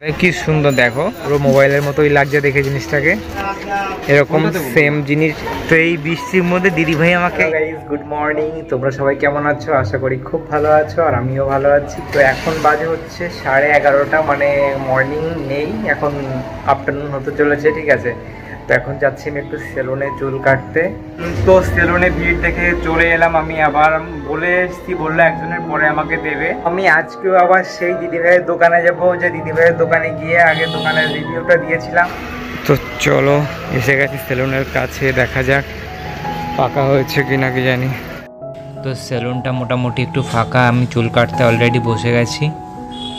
কি সুন্দর দেখো, পুরো মোবাইলের মতোই লাগছে দেখে জিনিসটাকে। এরকম সেম জিনিস তো এই বৃষ্টির মধ্যে দিদিভাই আমাকে। গাইস গুড মর্নিং, তোমরা সবাই কেমন আছো? আশা করি খুব ভালো আছো, আর আমিও ভালো আছি। তো এখন বাজে হচ্ছে 11:30, মানে মর্নিং নেই, এখন আফটারনুন হতে চলেছে, ঠিক আছে। তো এখন যাচ্ছি আমি একটু সেলুনে চুল কাটতে। তো সেলুনে ভিড় দেখে চলে এলাম আমি, আবার বলে এসছি, বললো একজনের পরে আমাকে দেবে। আমি আজকেও আবার সেই দিদিভাইয়ের দোকানে যাবো, যে দিদিভাইয়ের দোকানে গিয়ে আগে দোকানের রিভিউটা দিয়েছিলাম। তো চলো, এসে গেছি সেলুনের কাছে, দেখা যাক ফাঁকা হয়েছে কি না কি জানি। তো সেলুনটা মোটামুটি একটু ফাঁকা, আমি চুল কাটতে অলরেডি বসে গেছি।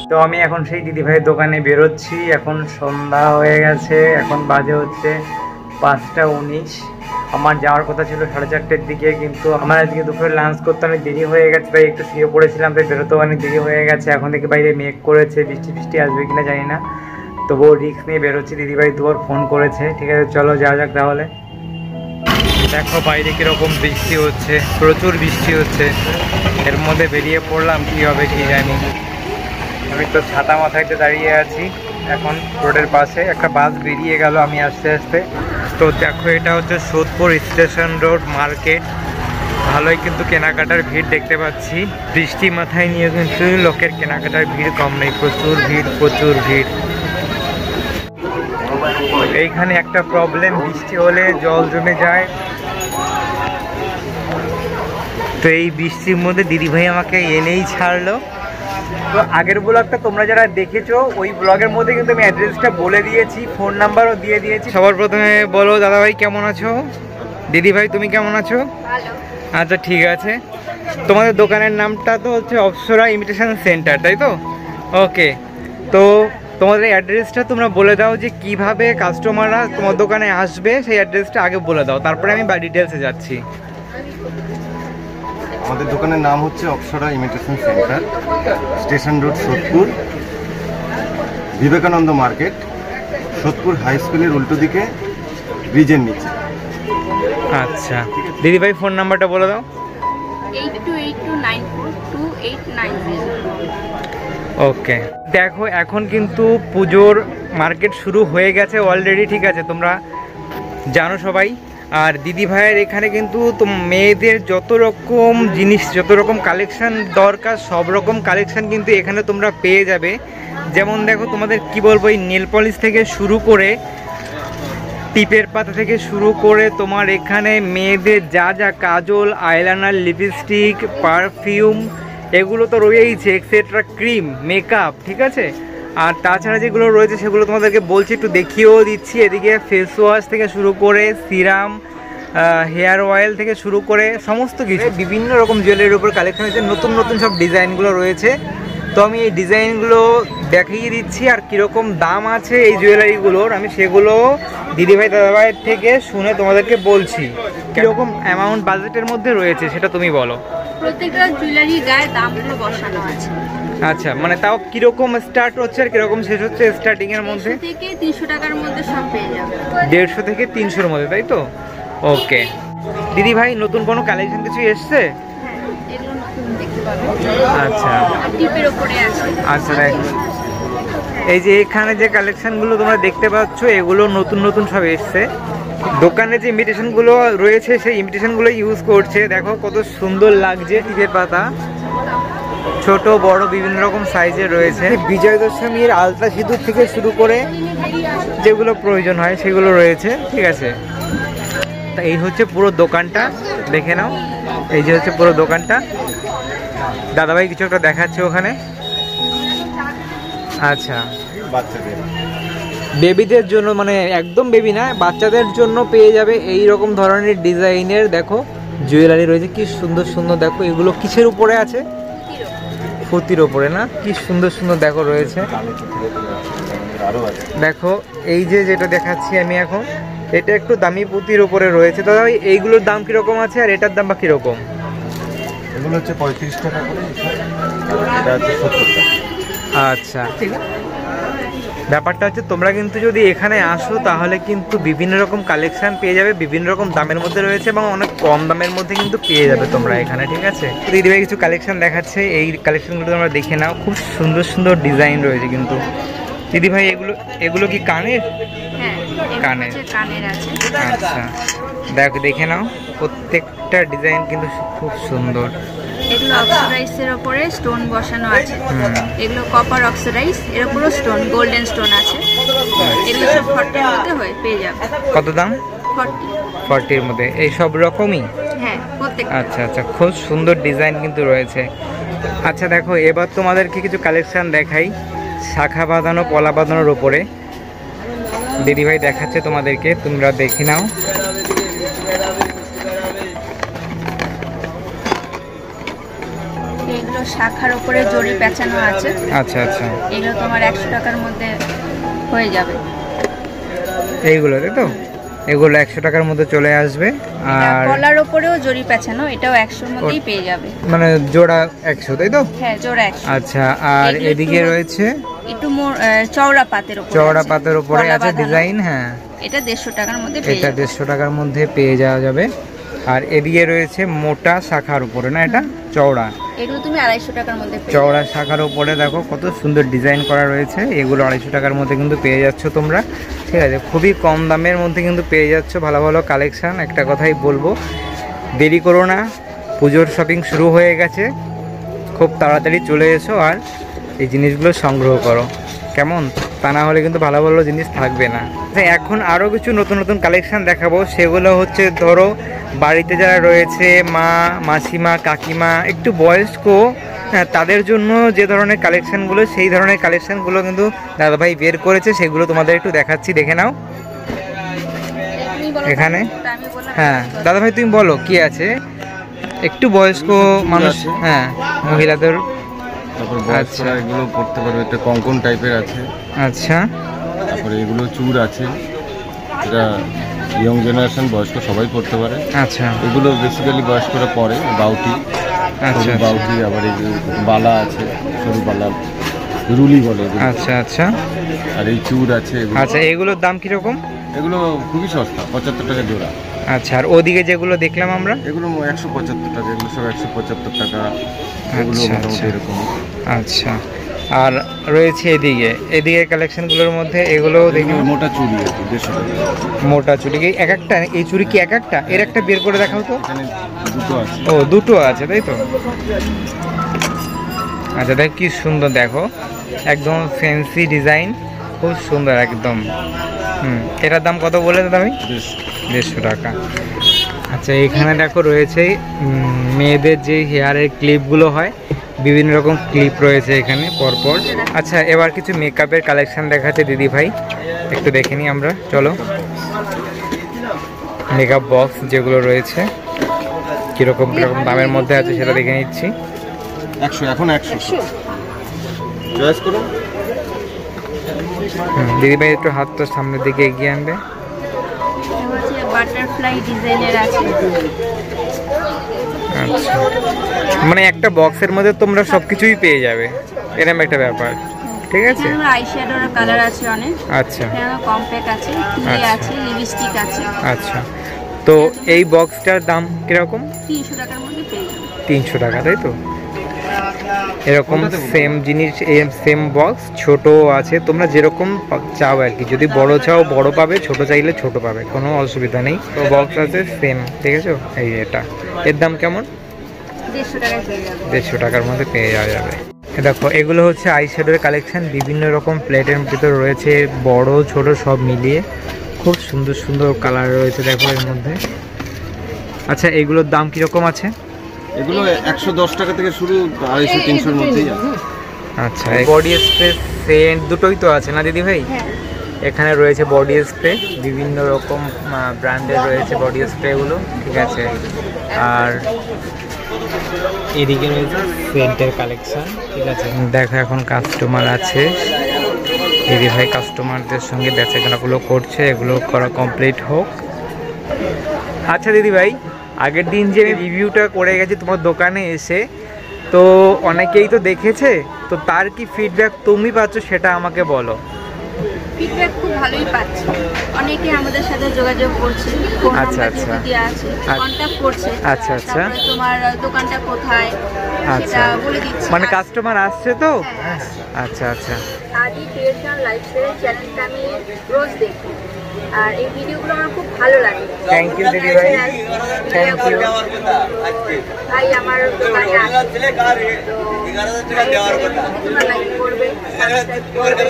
তো আমি এখন সেই দিদিভাইয়ের দোকানে বেরোচ্ছি। এখন সন্ধ্যা হয়ে গেছে, এখন বাজে হচ্ছে 5টা 19। আমার যাওয়ার কথা ছিল 4:30টার দিকে, কিন্তু আমার আজকে দুপুরে লাঞ্চ করতে অনেক দেরি হয়ে গেছে, তাই একটু শুয়ে পড়েছিলাম, তাই বেরোতেও অনেক দেরি হয়ে গেছে। এখন থেকে বাইরে মেঘ করেছে, বৃষ্টি আসবে কিনা জানি না, তবুও রিস্ক নিয়ে বেরোচ্ছি। দিদিভাই দুবার ফোন করেছে, ঠিক আছে চলো যাওয়া যাক তাহলে। দেখো বাইরে কিরকম বৃষ্টি হচ্ছে, প্রচুর বৃষ্টি হচ্ছে, এর মধ্যে বেরিয়ে পড়লাম, কি হবে কি জানি। আমি তো ছাতা মাথায় দাঁড়িয়ে আছি এখন রোডের পাশে, একটা বাস বেরিয়ে গেল আমি আস্তে আস্তে। তো দেখো এটা হচ্ছে সোদপুর স্টেশন রোড মার্কেট। ভালোই কিন্তু কেনাকাটার ভিড় দেখতে পাচ্ছি, বৃষ্টি মাথায় নিয়ে কিন্তু লোকের কেনাকাটার ভিড় কম নেই, প্রচুর ভিড় প্রচুর ভিড়। এইখানে একটা প্রবলেম, বৃষ্টি হলে জল জমে যায়। তো এই বৃষ্টির মধ্যে দিদিভাই আমাকে এনেই ছাড়লো। তো আগের ব্লগটা তোমরা যারা দেখেছো, ওই ব্লগের মধ্যে কিন্তু আমি অ্যাড্রেসটা বলে দিয়েছি, ফোন নাম্বারও দিয়ে দিয়েছি। সবার প্রথমে বলো দাদাভাই কেমন আছো, দিদিভাই তুমি কেমন আছো? আচ্ছা ঠিক আছে। তোমাদের দোকানের নামটা তো হচ্ছে অপ্সরা ইমিটেশন সেন্টার, তাই তো? ওকে, তো তোমাদের অ্যাড্রেসটা তোমরা বলে দাও, যে কিভাবে কাস্টমাররা তোমার দোকানে আসবে, সেই অ্যাড্রেসটা আগে বলে দাও, তারপরে আমি ডিটেলসে যাচ্ছি। আমাদের দোকানের নাম হচ্ছে Apsara imitation centre, station road Sodepur, Vivekananda market, Sodepur high স্কুলের উল্টো দিকে, ব্রিজের নিচে। আচ্ছা দিদিভাই ফোন নাম্বারটা বলে দাও। 8282942890। ওকে, দেখো এখন কিন্তু পুজোর মার্কেট শুরু হয়ে গেছে অলরেডি, ঠিক আছে, তোমরা জানো সবাই। আর দিদি ভাইয়ের এখানে কিন্তু মেয়েদের যত রকম জিনিস, যত রকম কালেকশান দরকার, সব রকম কালেকশান কিন্তু এখানে তোমরা পেয়ে যাবে। যেমন দেখো তোমাদের কি বলবো, এই নেল পলিশ থেকে শুরু করে, টিপের পাতা থেকে শুরু করে, তোমার এখানে মেয়েদের যা যা কাজল, আইলাইনার, লিপস্টিক, পারফিউম, এগুলো তো রয়েইছে, এক্সেট্রা, ক্রিম, মেকআপ, ঠিক আছে। আর তাছাড়া যেগুলো রয়েছে সেগুলো তোমাদেরকে বলছি, একটু দেখিয়েও দিচ্ছি। এদিকে ফেস ওয়াশ থেকে শুরু করে, সিরাম, হেয়ার অয়েল থেকে শুরু করে সমস্ত কিছু, বিভিন্ন রকম জুয়েলারির উপর কালেকশন হয়েছে, নতুন নতুন সব ডিজাইনগুলো রয়েছে। তো আমি এই ডিজাইনগুলো দেখিয়ে দিচ্ছি, আর কীরকম দাম আছে এই জুয়েলারিগুলোর, আমি সেগুলো দিদিভাই দাদাভাইয়ের থেকে শুনে তোমাদেরকে বলছি। কীরকম অ্যামাউন্ট বাজেটের মধ্যে রয়েছে সেটা তুমি বলো। প্রত্যেকটা জুয়েলারির গায়ে দামগুলো বসানো আছে। আচ্ছা, মানে তাও কিরকম স্টার্ট হচ্ছে আর কিরকম শেষ হচ্ছে? স্টার্টিং এর মধ্যে 150 থেকে 300 টাকার মধ্যে সব পেয়ে যাবে। 150 থেকে 300-র মধ্যে, তাই তো? ওকে দিদি ভাই, নতুন কোনো কালেকশন কিছু এসছে? হ্যাঁ, এগুলো নতুন দেখতে পাবেন। আচ্ছা টিপের উপরে আছে। আচ্ছা, এই যে এখানে যে কালেকশনগুলো তোমরা দেখতে পাচ্ছ, এগুলো নতুন নতুন সব এসছে। দোকানে যে ইমিটেশনগুলো রয়েছে, সেই ইমিটেশনগুলো ইউজ করছে। দেখো কত সুন্দর লাগছে, টিপের পাতা ছোট বড় বিভিন্ন রকম সাইজের রয়েছে। বিজয় দশমীর আলতা সিঁদুর থেকে শুরু করে যেগুলো প্রয়োজন হয় সেগুলো রয়েছে, ঠিক আছে। তা এই হচ্ছে পুরো দোকানটা, দেখে নাও। এই যে হচ্ছে পুরো দোকানটা। দাদাভাই কিছু একটা দেখাচ্ছে ওখানে। আচ্ছা, বাচ্চাদের, বেবিদের জন্য, মানে একদম বেবি না, বাচ্চাদের জন্য পেয়ে যাবে এই রকম ধরনের ডিজাইনের। দেখো জুয়েলারি রয়েছে, কি সুন্দর সুন্দর। দেখো এগুলো কিসের উপরে আছে? ফুতির ওপরে না, কি সুন্দর সুন্দর দেখো রয়েছে। দেখো এই যে যেটা দেখাচ্ছি আমি এখন, এটা একটু দামি পুঁতির উপরে রয়েছে। দাদা ভাই এইগুলোর দাম কিরকম আছে, আর এটার দাম বা কিরকম? এগুলো হচ্ছে 35 টাকা করে, এটা হচ্ছে 70 টাকা। আচ্ছা, ব্যাপারটা হচ্ছে তোমরা কিন্তু যদি এখানে আসো তাহলে কিন্তু বিভিন্ন রকম কালেকশন পেয়ে যাবে, বিভিন্ন রকম দামের মধ্যে রয়েছে, এবং অনেক কম দামের মধ্যে কিন্তু পেয়ে যাবে তোমরা এখানে, ঠিক আছে। দিদিভাই কিছু কালেকশন দেখাচ্ছে, এই কালেকশনগুলো তোমরা দেখে নাও, খুব সুন্দর সুন্দর ডিজাইন রয়েছে কিন্তু। দিদি ভাই এগুলো এগুলো কি কানের? হ্যাঁ, কানের। কানের আছে। আচ্ছা, দেখে নাও, প্রত্যেকটা ডিজাইন কিন্তু খুব সুন্দর। এগুলো অক্সিডাইজের উপরে স্টোন বসানো আছে। এগুলো কপার অক্সিডাইজ, এর উপরও স্টোন, গোল্ডেন স্টোন আছে। এগুলো সব 40 এর মধ্যে পেয়ে যাবে। কত দাম? 40 এর মধ্যে এই সব রকমই? হ্যাঁ, প্রত্যেক। আচ্ছা আচ্ছা, খুব সুন্দর ডিজাইন কিন্তু রয়েছে। আচ্ছা দেখো, এবার তোমাদেরকে কিছু কালেকশন দেখাই শাখা বাঁধানো পলা বাঁধানোর উপরে। দিদিভাই দেখাচ্ছে তোমাদেরকে, তোমরা দেখে নাও। এগুলো শাখার উপরে জড়ি পেঁচানো আছে। আচ্ছা আচ্ছা, এগুলো তোমার 100 টাকার মধ্যে হয়ে যাবে। এইগুলো তাই তো? এগুলো 100 টাকার মধ্যে চলে আসবে। আর কলার উপরেও জড়ি পেঁচানো, এটাও 100 এর মধ্যেই পেয়ে যাবে। মানে জোড়া 100 তাই তো? হ্যাঁ, জোড়া 100। আচ্ছা, আর এদিকে রয়েছে একটু চওড়া পাতের উপরে। চওড়া পাতের উপরে আছে ডিজাইন। হ্যাঁ, এটা 150 টাকার মধ্যে পেয়ে এটা যাবে। 150 টাকার মধ্যে পেয়ে যাওয়া যাবে। আর এদিকে রয়েছে মোটা শাখার উপরে, না এটা চওড়া? এগুলো তুমি 250 টাকার মধ্যে পেয়ে চওড়া শাখার উপরে দেখো কত সুন্দর ডিজাইন করা রয়েছে। এগুলো 250 টাকার মধ্যে কিন্তু পেয়ে যাচ্ছ তোমরা। ঠিক আছে, খুবই কম দামের মধ্যে কিন্তু পেয়ে যাচ্ছ ভালো ভালো কালেকশান। একটা কথাই বলবো, দেরি করো না, পুজোর শপিং শুরু হয়ে গেছে, খুব তাড়াতাড়ি চলে এসো আর এই জিনিসগুলো সংগ্রহ করো, কেমন? তা না হলে কিন্তু ভালো ভালো জিনিস থাকবে না। এখন আরও কিছু নতুন নতুন কালেকশান দেখাবো। সেগুলো হচ্ছে ধরো বাড়িতে যারা রয়েছে মা, মাসিমা, কাকিমা, একটু বয়স্ক, হ্যাঁ, তাদের জন্য যে ধরনের কালেকশানগুলো, সেই ধরনের কালেকশানগুলো কিন্তু দাদাভাই বের করেছে। সেগুলো তোমাদের একটু দেখাচ্ছি, দেখে নাও। এখানে হ্যাঁ দাদাভাই তুমি বলো কি আছে। একটু বয়স্ক মানুষ, হ্যাঁ, মহিলাদের। তারপর বয়স্করা এগুলো পড়তে পারবে, একটা কঙ্কন টাইপের আছে। আচ্ছা, তারপরে এগুলো চূড় আছে, এটা ইয়ং জেনারেশন বয়স্ক সবাই পড়তে পারে। আচ্ছা, এগুলো বেসিক্যালি বয়স্করা পরে, বাউটি, আচ্ছা বাউটি, আবার এই বালা আছে, সরু বালা, রুলি বলে। আচ্ছা আচ্ছা, আর এই চূড় আছে। আচ্ছা, এগুলোর দাম কিরকম? এগুলো খুবই সস্তা, 75 টাকা জোড়া। আচ্ছা, আর ওদিকে যেগুলো দেখলাম আমরা, এগুলো 175 টাকা, এগুলো সব 175 টাকা। এগুলো আচ্ছা, মোটামুটি আচ্ছা। এরকম। আচ্ছা, আর রয়েছে এদিকে কালেকশনগুলোর মধ্যে এগুলো দেখি। এগুলো মোটা চুড়ি আছে, 150 টাকা। মোটা চুড়ি কি এক একটা? এই চুড়ি কি এক একটা? এর একটা বের করে দেখাও তো। এখানে দুটো আছে। ও, দুটো আছে তাই তো? আচ্ছা, দেখ কি সুন্দর, দেখো একদম ফ্যান্সি ডিজাইন, খুব সুন্দর একদম। এটার দাম কত বলে দাদা ভাই? 150 টাকা। আচ্ছা, এখানে দেখো রয়েছে মেয়েদের যে হেয়ারের ক্লিপগুলো হয়, বিভিন্ন রকম ক্লিপ রয়েছে এখানে পরপর। আচ্ছা, এবার কিছু মেকআপের কালেকশন দেখাচ্ছে দিদি ভাই, একটু দেখে নিই আমরা, চলো। মেকআপ বক্স যেগুলো রয়েছে কীরকম কীরকম দামের মধ্যে আছে সেটা দেখে নিচ্ছি। 100, এখন 100 চয়েস করুন। দিদি ভাই একটু হাত তো সামনের দিকে এগিয়ে আনবে। বাটারফ্লাই ডিজাইনের আছে। আচ্ছা, মানে একটা বক্সের মধ্যে তোমরা সব কিছুই পেয়ে যাবে, এরকম একটা ব্যাপার। ঠিক আছে, এখানে আইশ্যাডোর কালার আছে অনেক। আচ্ছা, এখানে কম্প্যাক্ট আছে, ক্লে আচ্ছা। আছে, লিপস্টিক আছে। আচ্ছা, তো এই বক্সটার দাম কিরকম? 300 টাকার মধ্যে পেয়ে যাবে। 300 টাকা তাই তো? এরকম সেম জিনিস, সেম বক্স ছোট আছে, তোমরা যেরকম চাও আর কি। যদি বড় চাও বড় পাবে, ছোট চাইলে ছোট পাবে, কোনো অসুবিধা নেই। তো বক্স আছে সেম, ঠিক আছে। এই এটা, এর দাম কেমন? 150 টাকায় পেয়ে যাবে। 150 টাকার মধ্যে পেয়ে যাওয়া যাবে। দেখো, এগুলো হচ্ছে আইশ্যাডোর কালেকশন, বিভিন্ন রকম প্লেটের ভিতরে রয়েছে, বড় ছোট সব মিলিয়ে খুব সুন্দর সুন্দর কালার রয়েছে দেখো এর মধ্যে। আচ্ছা, এগুলোর দাম কিরকম আছে? এগুলো 110 টাকা থেকে শুরু, 250-300 এর মধ্যেই আছে। আচ্ছা, বডি স্প্রে সেন্ট দুটোই তো আছে না দিদি ভাই? হ্যাঁ, এখানে রয়েছে বডি স্প্রে, বিভিন্ন রকম ব্র্যান্ডের রয়েছে বডি স্প্রেগুলো, ঠিক আছে। আর এদিকে রয়েছে সেন্টের কালেকশন, ঠিক আছে। দেখো, এখন কাস্টমার আছে, দিদি ভাই কাস্টমারদের সঙ্গে বেচাকেনাগুলো করছে, এগুলো করা কমপ্লিট হোক। আচ্ছা দিদি ভাই, আগের দিন যে রিভিউটা করে গেছি তোমার দোকানে এসে, তো অনেকেই তো দেখেছে, তো তার কি ফিডব্যাক তুমি পাচ্ছ সেটা আমাকে বলো। ফিডব্যাক খুব ভালোই পাচ্ছি, অনেকে আমাদের সাথে যোগাযোগ করছে, ফোন আচ্ছা, নাম্বার আচ্ছা। দেওয়া আছে, কন্ট্যাক্ট করছে। আচ্ছা, আচ্ছা। তারপরে তোমার দোকানটা কোথায়, আচ্ছা সেটা বলে দিচ্ছি। মানে কাস্টমার আসছে তো? হ্যাঁ। আচ্ছা আচ্ছা আদি ক্রিয়েশন লাইফস্টাইল চ্যানেলটা আমি রোজ দেখি আর এই ভিডিওগুলো আমার খুব ভালো লাগে। থ্যাংক ইউ দিদি ভাই, থ্যাংক ইউ। ভাই আমার দোকানে আসে তো লাইক করবে, সাবস্ক্রাইব করবে,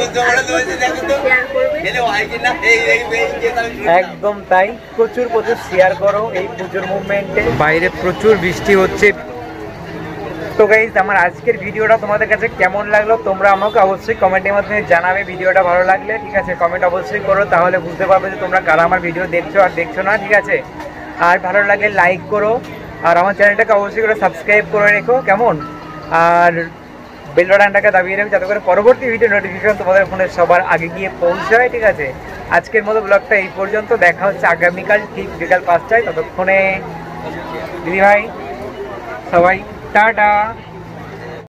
শেয়ার করবে। একদম তাই, প্রচুর প্রচুর শেয়ার করো এই পুজোর মুভমেন্টে। বাইরে প্রচুর বৃষ্টি হচ্ছে। তো গাইজ আমার আজকের ভিডিওটা তোমাদের কাছে কেমন লাগলো তোমরা আমাকে অবশ্যই কমেন্টের মাধ্যমে জানাবে। ভিডিওটা ভালো লাগলে ঠিক আছে কমেন্ট অবশ্যই করো, তাহলে বুঝতে পারবে যে তোমরা কারা আমার ভিডিও দেখছো আর দেখছো না, ঠিক আছে। আর ভালো লাগলে লাইক করো আর আমার চ্যানেলটাকে অবশ্যই করে সাবস্ক্রাইব করে রেখো, কেমন। আর বেল বাটনটাকে দাবিয়ে রেখো যাতে করে পরবর্তী ভিডিও নোটিফিকেশন তোমাদের ফোনে সবার আগে গিয়ে পৌঁছায়, ঠিক আছে। আজকের মতো ব্লগটা এই পর্যন্ত, দেখা হচ্ছে আগামীকাল ঠিক বিকাল 5টায়। ততক্ষণে দিদিভাই সবাই টাটা।